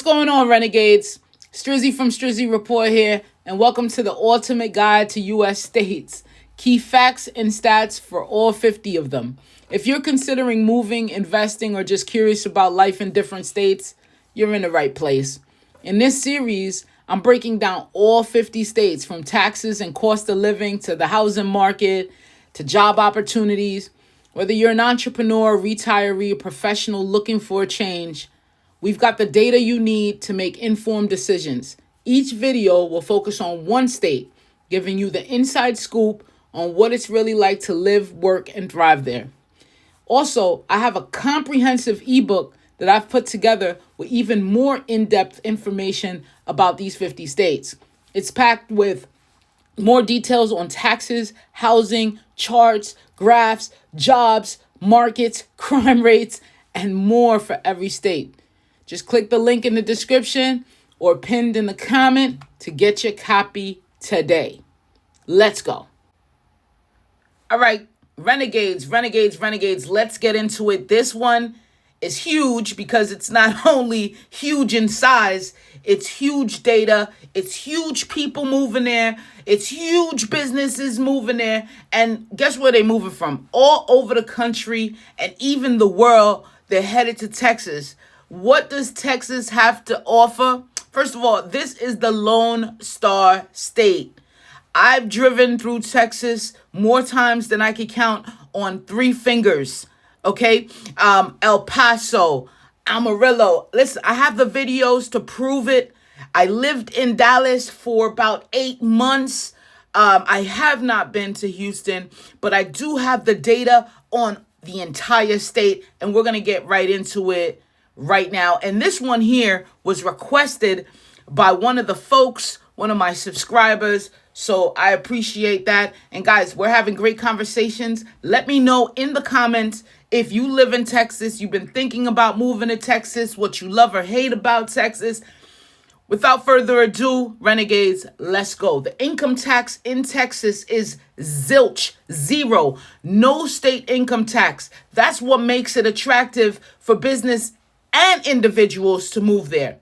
going on, Renegades? Strizzy from Strizzy Report here, and welcome to the ultimate guide to U.S. states. Key facts and stats for all 50 of them. If you're considering moving, investing, or just curious about life in different states, you're in the right place. In this series, I'm breaking down all 50 states, from taxes and cost of living to the housing market to job opportunities. Whether you're an entrepreneur, retiree, or professional looking for a change, we've got the data you need to make informed decisions. Each video will focus on one state, giving you the inside scoop on what it's really like to live, work, and thrive there. Also, I have a comprehensive ebook that I've put together with even more in-depth information about these 50 states. It's packed with more details on taxes, housing, charts, graphs, jobs, markets, crime rates, and more for every state. Just click the link in the description or pinned in the comment to get your copy today. Let's go. All right, Renegades, let's get into it. This one is huge because it's not only huge in size, it's huge data, it's huge people moving there, it's huge businesses moving there, and guess where they're moving from? All over the country and even the world. They're headed to Texas. What does Texas have to offer? First of all, this is the Lone Star State. I've driven through Texas more times than I could count on 3 fingers. Okay, El Paso, Amarillo. Listen, I have the videos to prove it. I lived in Dallas for about 8 months. I have not been to Houston, but I do have the data on the entire state, and we're going to get right into it right now. And this one here was requested by one of the folks, one of my subscribers. So I appreciate that. And guys, we're having great conversations. Let me know in the comments if you live in Texas, you've been thinking about moving to Texas, what you love or hate about Texas. Without further ado, Renegades, let's go. The income tax in Texas is zilch, zero, no state income tax. That's what makes it attractive for business and individuals to move there.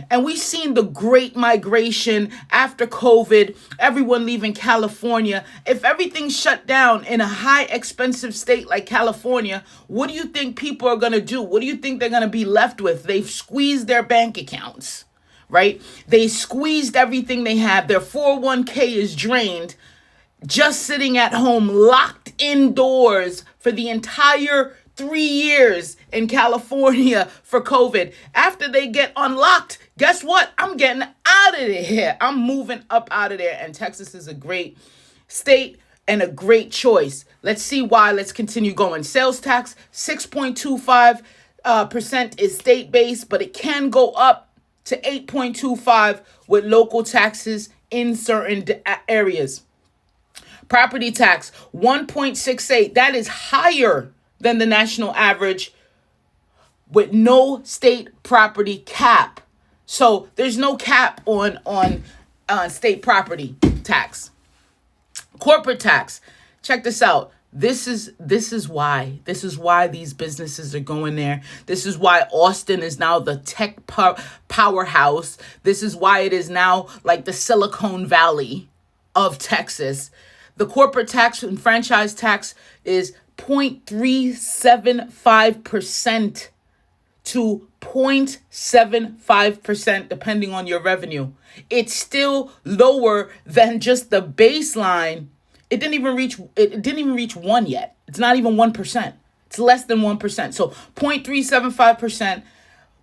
And we've seen the great migration after COVID, everyone leaving California. If everything shut down in a high expensive state like California, what do you think people are going to do? What do you think they're going to be left with? They've squeezed their bank accounts, right? They squeezed everything they have. Their 401k is drained, just sitting at home, locked indoors for the entire 3 years in California for COVID. After they get unlocked, guess what? I'm getting out of there. I'm moving up out of there. And Texas is a great state and a great choice. Let's see why. Let's continue going. Sales tax, 6.25% is state-based, but it can go up to 8.25 with local taxes in certain areas. Property tax, 1.68. That is higher than the national average with no state property cap. So there's no cap on state property tax. Corporate tax. Check this out. This is why these businesses are going there. This is why Austin is now the tech powerhouse. This is why it is now like the Silicon Valley of Texas. The corporate tax and franchise tax is 0.375% to 0.75% depending on your revenue. It's still lower than just the baseline. It didn't even reach 1 yet. It's not even 1%. It's less than 1%. So 0.375%,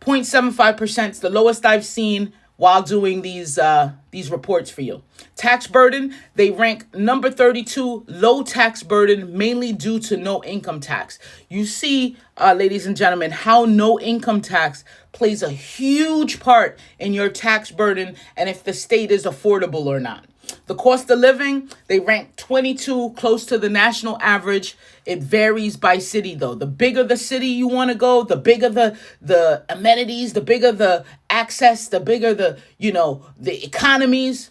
0.75% is the lowest I've seen while doing these reports for you. Tax burden, they rank number 32, low tax burden, mainly due to no income tax. You see, ladies and gentlemen, how no income tax plays a huge part in your tax burden and if the state is affordable or not. The cost of living, they rank 22, close to the national average. It varies by city, though. The bigger the city you want to go, the bigger the amenities, the bigger the access, the bigger the economies.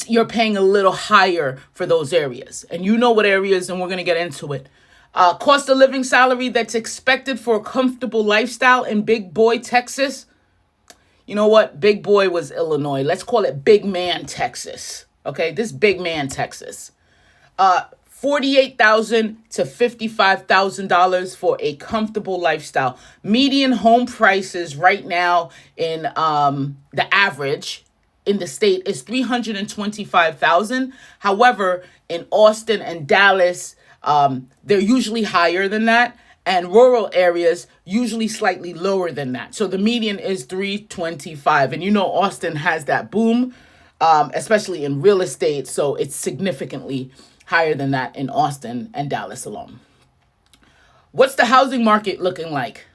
You're paying a little higher for those areas. And you know what areas, and we're going to get into it. Cost of living salary that's expected for a comfortable lifestyle in Big Boy, Texas, You know what? Big boy was Illinois. Let's call it big man Texas. Okay, this big man Texas. $48,000 to $55,000 for a comfortable lifestyle. Median home prices right now in the average in the state is $325,000. However, in Austin and Dallas, they're usually higher than that, and rural areas usually slightly lower than that. So the median is $325,000, and you know Austin has that boom, especially in real estate. So it's significantly higher than that in Austin and Dallas alone. What's the housing market looking like?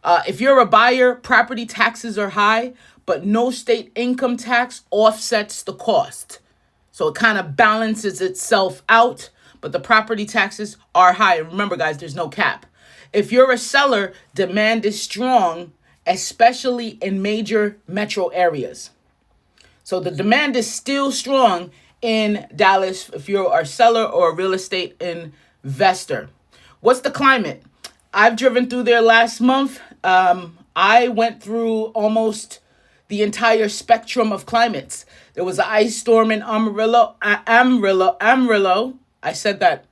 If you're a buyer, property taxes are high, but no state income tax offsets the cost. So it kind of balances itself out, but the property taxes are high. And remember, guys, there's no cap. If you're a seller, demand is strong, especially in major metro areas. So the demand is still strong in Dallas if you're a seller or a real estate investor. What's the climate? I've driven through there last month. I went through almost the entire spectrum of climates. There was an ice storm in Amarillo. I said that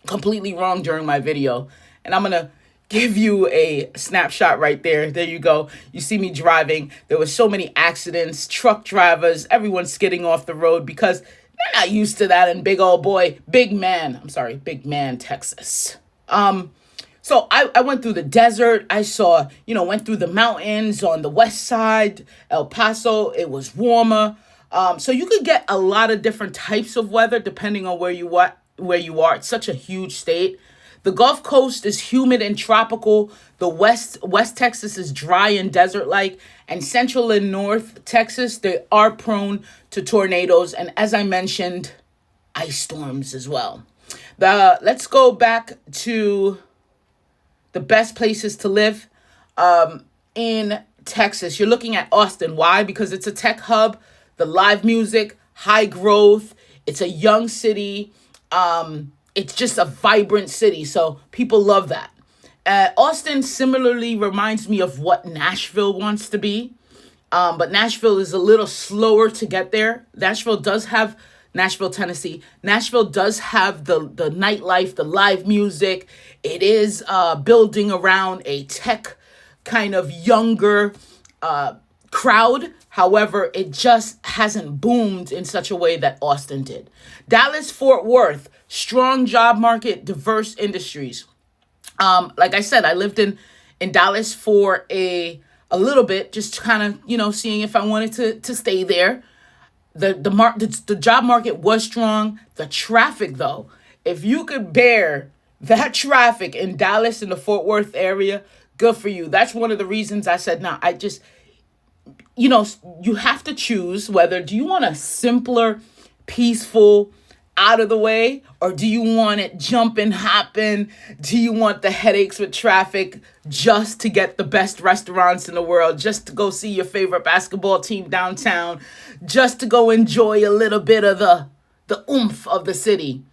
completely wrong during my video. And I'm going to give you a snapshot right there. There you go. You see me driving. There were so many accidents, truck drivers, everyone skidding off the road because they're not used to that in big man, Texas. So I went through the desert. I saw, went through the mountains on the west side, El Paso. It was warmer. So you could get a lot of different types of weather depending on where you are. It's such a huge state. The Gulf Coast is humid and tropical. The West Texas is dry and desert-like. And Central and North Texas, they are prone to tornadoes. And as I mentioned, ice storms as well. Let's go back to the best places to live in Texas. You're looking at Austin. Why? Because it's a tech hub, the live music, high growth. It's a young city. It's just a vibrant city. So people love that. Austin similarly reminds me of what Nashville wants to be. But Nashville is a little slower to get there. Nashville, Tennessee. Nashville does have the nightlife, the live music. It is building around a tech kind of younger crowd. However, it just hasn't boomed in such a way that Austin did. Dallas, Fort Worth, strong job market, diverse industries. Like I said, I lived in Dallas for a little bit, just kind of, seeing if I wanted to stay there. The job market was strong. The traffic, though, if you could bear that traffic in Dallas and the Fort Worth area, good for you. That's one of the reasons I said, no, you have to choose whether do you want a simpler, peaceful, out of the way, or do you want it jumping, hopping? Do you want the headaches with traffic just to get the best restaurants in the world, just to go see your favorite basketball team downtown, just to go enjoy a little bit of the oomph of the city?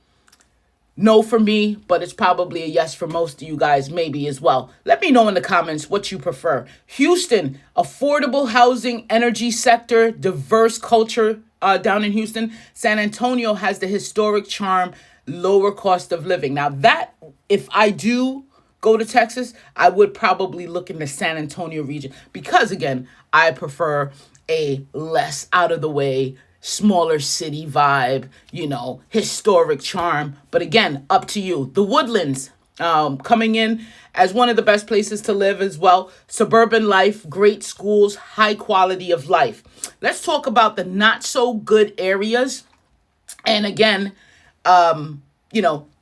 No for me, but it's probably a yes for most of you guys, maybe as well. Let me know in the comments what you prefer. Houston, affordable housing, energy sector, diverse culture down in Houston. San Antonio has the historic charm, lower cost of living. Now that, if I do go to Texas, I would probably look in the San Antonio region because, again, I prefer a less out of the way, smaller city vibe, historic charm. But again, up to you. The Woodlands coming in as one of the best places to live as well. Suburban life, great schools, high quality of life. Let's talk about the not so good areas. And again,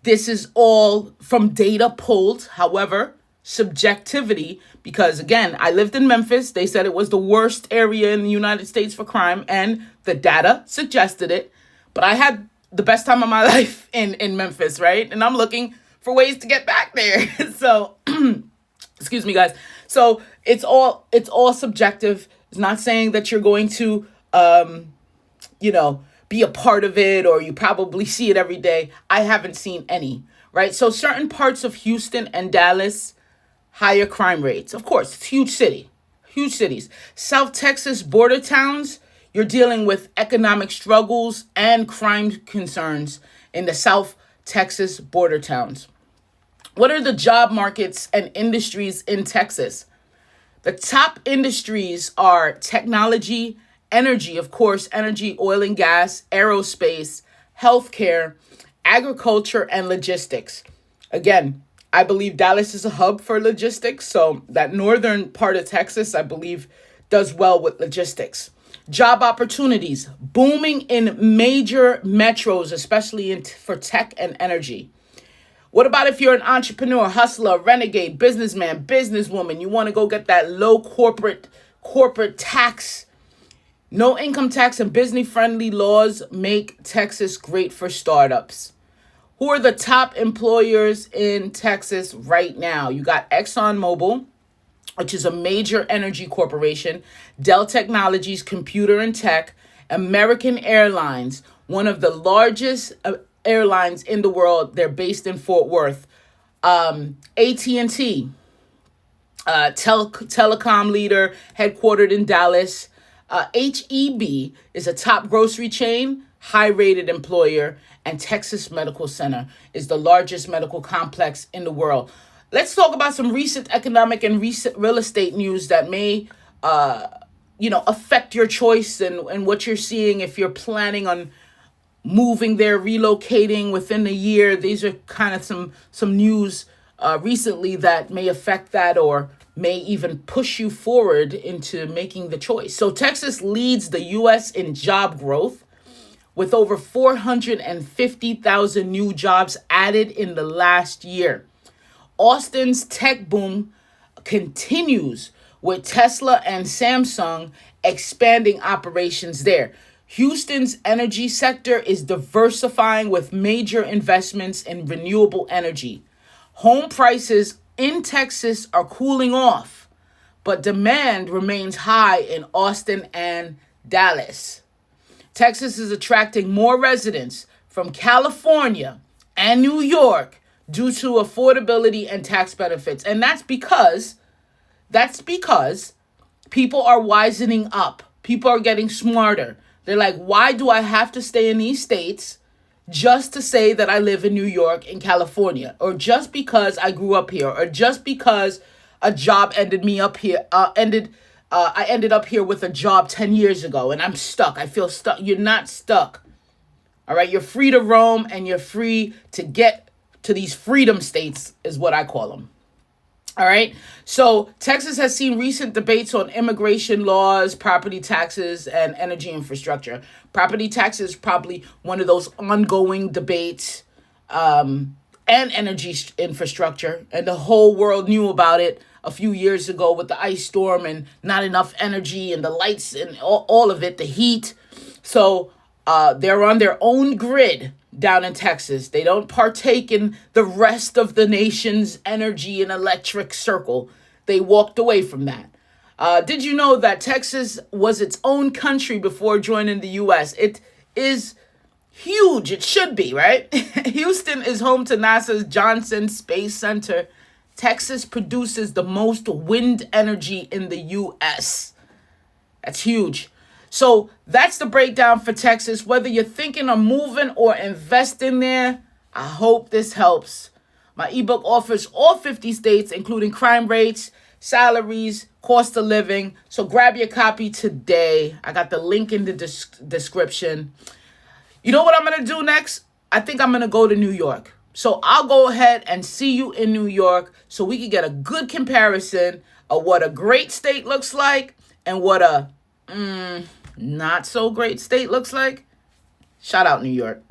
this is all from data pulled. However, subjectivity, because again, I lived in Memphis. They said it was the worst area in the United States for crime, and the data suggested it. But I had the best time of my life in Memphis, right? And I'm looking for ways to get back there. So, excuse me, guys. So it's all subjective. It's not saying that you're going to, be a part of it, or you probably see it every day. I haven't seen any, right? So certain parts of Houston and Dallas, higher crime rates. Of course, it's a huge city. huge cities. South Texas border towns, you're dealing with economic struggles and crime concerns in the South Texas border towns. What are the job markets and industries in Texas? The top industries are technology, energy, of course, energy, oil and gas, aerospace, healthcare, agriculture, and logistics. Again, I believe Dallas is a hub for logistics, so that northern part of Texas, I believe, does well with logistics. Job opportunities booming in major metros, especially for tech and energy. What about if you're an entrepreneur, hustler, renegade, businessman, businesswoman? You want to go get that low corporate tax. No income tax and business-friendly laws make Texas great for startups. Who are the top employers in Texas right now? You got ExxonMobil, which is a major energy corporation, Dell Technologies, computer and tech, American Airlines, one of the largest airlines in the world. They're based in Fort Worth. AT&T, telecom leader, headquartered in Dallas. HEB is a top grocery chain, high-rated employer, and Texas Medical Center is the largest medical complex in the world. Let's talk about some recent economic and recent real estate news that may, affect your choice and what you're seeing if you're planning on moving there, relocating within a year. These are kind of some news recently that may affect that or may even push you forward into making the choice. So Texas leads the U.S. in job growth with over 450,000 new jobs added in the last year. Austin's tech boom continues with Tesla and Samsung expanding operations there. Houston's energy sector is diversifying with major investments in renewable energy. Home prices in Texas are cooling off, but demand remains high in Austin and Dallas. Texas is attracting more residents from California and New York due to affordability and tax benefits. And that's because people are wisening up. People are getting smarter. They're like, why do I have to stay in these states just to say that I live in New York and California, or just because I grew up here, or just because a job I ended up here with a job 10 years ago and I'm stuck. I feel stuck. You're not stuck. All right. You're free to roam and you're free to get to these freedom states is what I call them. All right. So Texas has seen recent debates on immigration laws, property taxes, and energy infrastructure. Property taxes is probably one of those ongoing debates, and energy infrastructure. And the whole world knew about it a few years ago with the ice storm and not enough energy and the lights and all of it, the heat. So they're on their own grid down in Texas. They don't partake in the rest of the nation's energy and electric circle. They walked away from that. Did you know that Texas was its own country before joining the U.S.? It is huge. It should be, right? Houston is home to NASA's Johnson Space Center. Texas produces the most wind energy in the U.S. That's huge. So that's the breakdown for Texas. Whether you're thinking of moving or investing there, I hope this helps. My ebook offers all 50 states, including crime rates, salaries, cost of living. So grab your copy today. I got the link in the description. You know what I'm going to do next? I think I'm going to go to New York. So I'll go ahead and see you in New York so we can get a good comparison of what a great state looks like and what a not so great state looks like. Shout out New York.